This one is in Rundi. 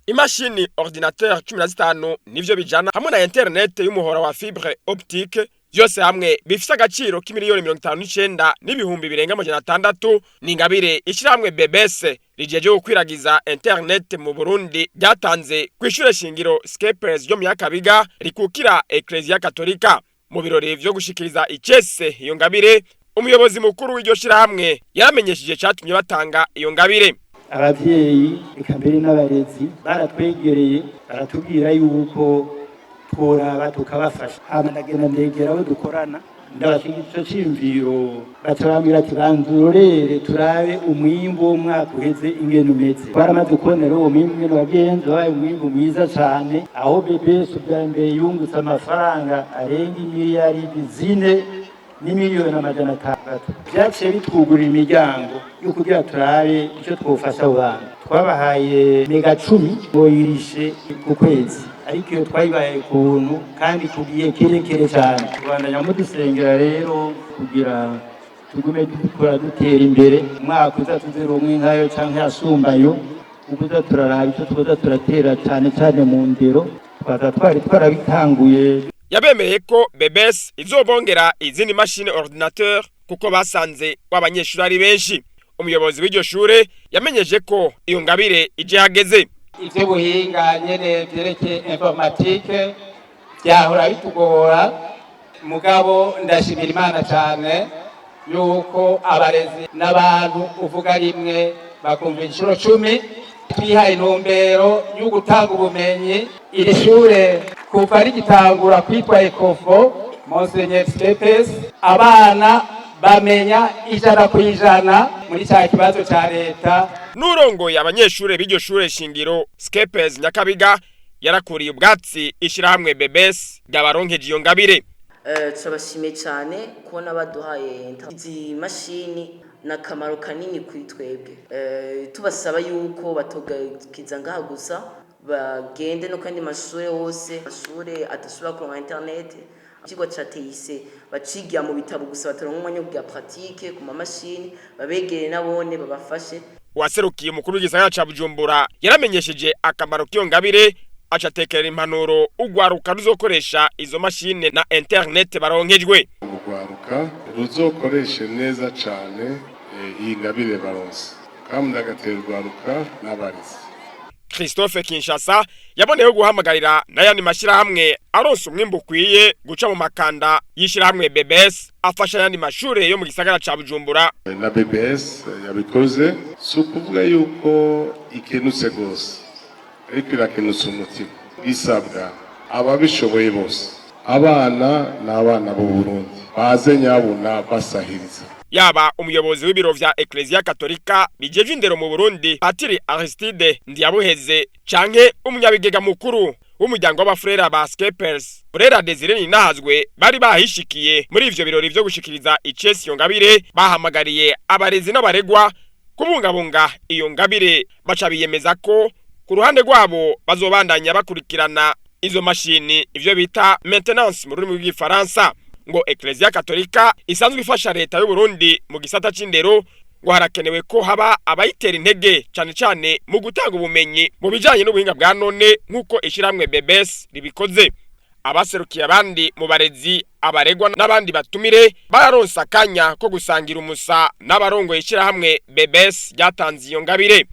Imashini ordinateur 15 nivyo bijana hamwe na internet y'umuhora wa fibre optique byose hamwe bifise agaciro k'imiliyoni 59 n'ibihumbi birenga 600 n'ingabire ishiramwe BBS rijeje gukwiragiza internet mu Burundi byatanze kwishure shingiro Scapers ryo mu Yakabiga rikukira Ecclesia Katolika mu birori vyo gushikiriza icese iyo ngabire. Umuyobozi mukuru w'iryo shirahamwe yaramenyesheje cyatumye batanga iyo ngabire. Abavyeyi ikambere n'abarezi baratwegereye baratubwira yuko tworaba tukabafasha amanagena ndegera abo dukorana ndabashyigikiye cyimviro batubambira ati bandurorere turabe umwimbo w'umwaka uheze ingene umeze baramaze kubonera uwo mwimbo ingene wagenze wabaye umwimbo mwiza cyane aho BBS bwa mbere yungutse amafaranga arenga miliyaridi 4 n'imiliyoni 600 byaciye bitwugurira imiryango yo kugira turabe icyo twofasha abantu twabahaye mega 10 boyirishe ku kwezi ariko iyo twayibaye kuntu kandi tugiye kirekere cyane Rwanda mudusengera rero kugira tugume dukora dutera imbere umwaka uzatuzero umwe nkayo canke yasumbayo ukuza turaraba icyo tuza turatera cyane mu ndero twari twarabitanguye. Yabemereye ko BBS izobongera izindi machine ordinateur kuko basanze w'abanyeshuri ari benshi. Umuyobozi w'iryo shure yamenyeje ko iyo ngabire ije hageze. Ivyo buhinga nyene vyerekeye informatique byahora bitugora mugabo ndashimira Imana cyane yuko abarezi n'abantu uvuga rimwe bakumva inshuro 10 twihaye intumbero yo gutanga ubumenyi. Iri shure kuva rigitangura kwitwa Ecofo Monseigneur Scapers abana bamenya 100% muri cya kibazo cya leta. Nurongoye abanyeshure b'iryo shure shingiro Scapers Nyakabiga yarakuriye ubwatsi ishirahamwe BBS byabaronkeje iyo ngabire. Turabashimiye cyane kubona baduhaye izi mashini nakamaro kanini kwitwebwe. Tubasaba yuko batogakiza ngaha gusa bagende no kandi mashure hose mashure adashobora kuronka internet ikigo cha TIC bacigira mu bitabo gusa bataronka umwanya bwa pratique ku mamashini babegere nabone babafashe. Waserukiye umukuru w'igisagara ca Bujumbura yaramenyesheje akamaro k'iyo ngabire acatekera impanuro ugwaruka ruzokoresha izo mashine na internet baronkejwe. Ugwaruka ruzokoreshe neza cyane iyi ngabire baronse kandi ndagatera ugwaruka n'abarizi. Christophe Kinshasa yaboneyeho guhamagarira n'ayandi mashirahamwe aronse umwimbo ukwiye guca mu makanda yishirahamwe BBS afasha ayandi mashure yo mu gisagara ca Bujumbura. Na BBS yabikoze sukuvuga yuko ikenutse gose ariko irakenutse umutima bisabwa ababishoboye bose abana n'abana b'u Burundi baze nyabuna basahiriza. Yaba umuyobozi w'ibiro vya Ecclesia Katolika bijeje indero mu Burundi Patiri Aristide Ndiyabuheze canke umunyabigega mukuru w'umuryango w'abafrera ba Scapers Burera Desire Ninahazwe bari bahishikiye muri ivyo birori vyo gushikiriza icesi iyo ngabire bahamagariye abarezi n'abaregwa kubungabunga iyo ngabire baca biyemeza ko ku ruhande rwabo bazobandanya bakurikirana izo mashini ivyo bita maintenance mu rurimi rw'igifaransa. Ngo Ecclesia Katolika isanzwe ifasha leta y'u Burundi mu gisata c'indero ngo harakenewe ko haba abayitera intege cyane mu gutanga ubumenyi mu bijanye n'ubuhinga bwa none nkuko ishiramwe BBS ribikoze. Abaserukiye abandi mu barezi abaregwa n'abandi batumire bararonsa kanya ko gusangira umusa n'abarongo ishirahamwe BBS ryatanze iyo ngabire.